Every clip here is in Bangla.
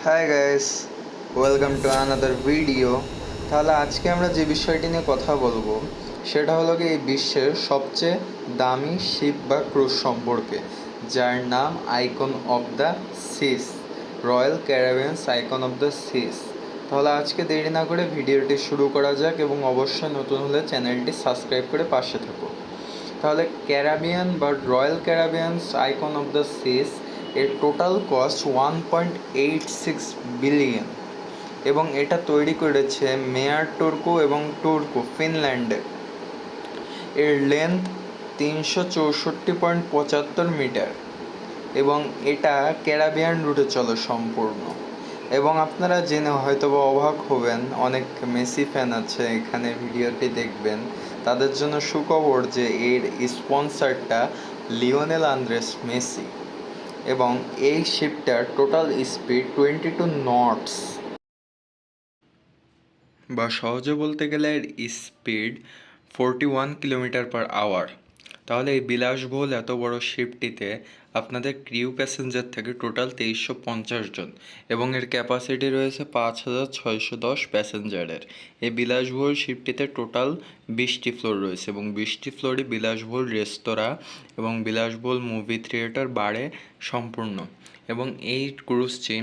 Hi guys, welcome to another video. তাহলে আজকে আমরা যে বিষয়টি নিয়ে কথা বলবো সেটা হলো কি এই বিশ্বের সবচেয়ে দামি শিপ বা ক্রুজ সম্পর্কে, যার নাম icon of the seas, Royal Caribbean icon of the seas. তাহলে আজকে দেরি না করে ভিডিওটি শুরু করা যাক, এবং অবশ্যই নতুন হলে চ্যানেলটি সাবস্ক্রাইব করে পাশে থাকো। তাহলে ক্যারিবিয়ান বা Royal Caribbean icon of the seas এর টোটাল কস্ট 1.86 বিলিয়ন, এবং এটা তৈরি করেছে মেয়ার টোর্কো এবং টোর্কো, ফিনল্যান্ডে। এর লেন্থ 364.75 মিটার, এবং এটা ক্যারিবিয়ান রুটে চলে সম্পূর্ণ। এবং আপনারা জেনে হয়তো বা অবাক হবেন, অনেক মেসি ফ্যান আছে এখানে ভিডিওটি দেখবেন, তাদের জন্য সুখবর যে এর স্পন্সরটা লিওনেল আন্দ্রেস মেসি। এবং এই শিপটার টোটাল স্পিড 22 নটস, বা সহজে বলতে গেলে এর স্পিড 41 কিলোমিটার পার আওয়ার। তাহলে এই বিলাসবহুল এত বড় শিপটিতে আপনাদের ক্রিউ প্যাসেঞ্জার থেকে টোটাল 2350 জন, এবং এর ক্যাপাসিটি রয়েছে 5610 প্যাসেঞ্জারের। এই বিলাসবহুল শিপটিতে টোটাল 20টি ফ্লোর রয়েছে, এবং 20টি ফ্লোরই বিলাসবহুল রেস্তোরাঁ এবং বিলাসবহুল মুভি থিয়েটার বারে সম্পূর্ণ। এবং এই ক্রুজটি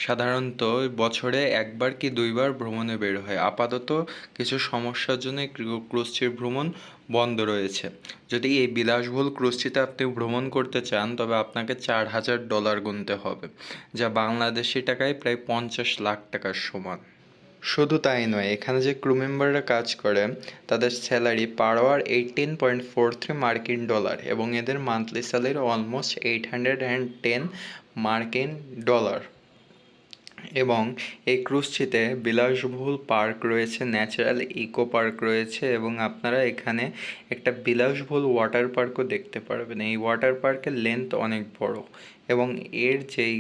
সাধারণত বছরে একবার কি দুইবার ভ্রমণে বের হয়। আপাতত কিছু সমস্যার জন্য এই ক্রুজটির ভ্রমণ বন্ধ রয়েছে। যদি এই বিলাসবহুল ক্রুজটিতে আপনি ভ্রমণ করতে চান তবে আপনাকে $4000 গুনতে হবে, যা বাংলাদেশি টাকায় প্রায় 50 লাখ টাকার সমান। শুধু তাই নয়, এখানে যে ক্রু মেম্বাররা কাজ করে তাদের স্যালারি পার আওয়ার $18.43 এবং এদের মান্থলি স্যালারি অলমোস্ট $810। এবং এই ক্রুজটিতে বিলাসবহুল পার্ক রয়েছে, ন্যাচারাল ইকো পার্ক রয়েছে, এবং আপনারা এখানে একটা বিলাসবহুল ওয়াটার পার্কও দেখতে পারবেন। এই ওয়াটার পার্কের লেন্থ অনেক বড়, এবং এর যেই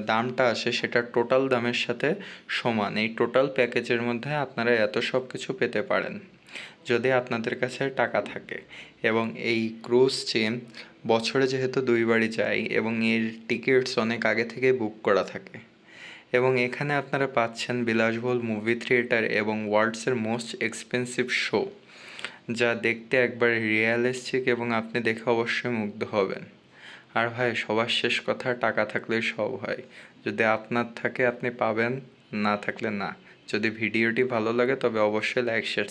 দামটা আসে সেটা টোটাল দামের সাথে সমান। এই টোটাল প্যাকেজের মধ্যে আপনারা এত সব কিছু পেতে পারেন যদি আপনাদের কাছে টাকা থাকে। এবং এই ক্রুজটি বছরে যেহেতু দুইবারই যায়, এবং এর টিকিটস অনেক আগে থেকে বুক করা থাকে। এবং এখানে আপনারা পাচ্ছেন বিলাসবহুল মুভি থিয়েটার এবং ওয়ার্ল্ডসের মোস্ট এক্সপেন্সিভ শো, যা দেখতে একবার রিয়েলিস্টিক, এবং আপনি দেখে অবশ্যই মুগ্ধ হবেন। আর ভাই, সবার শেষ কথা, টাকা থাকলেই সব হয়। যদি আপনার থাকে আপনি পাবেন, না থাকলে না। যদি ভিডিওটি ভালো লাগে তবে অবশ্যই লাইক শেয়ার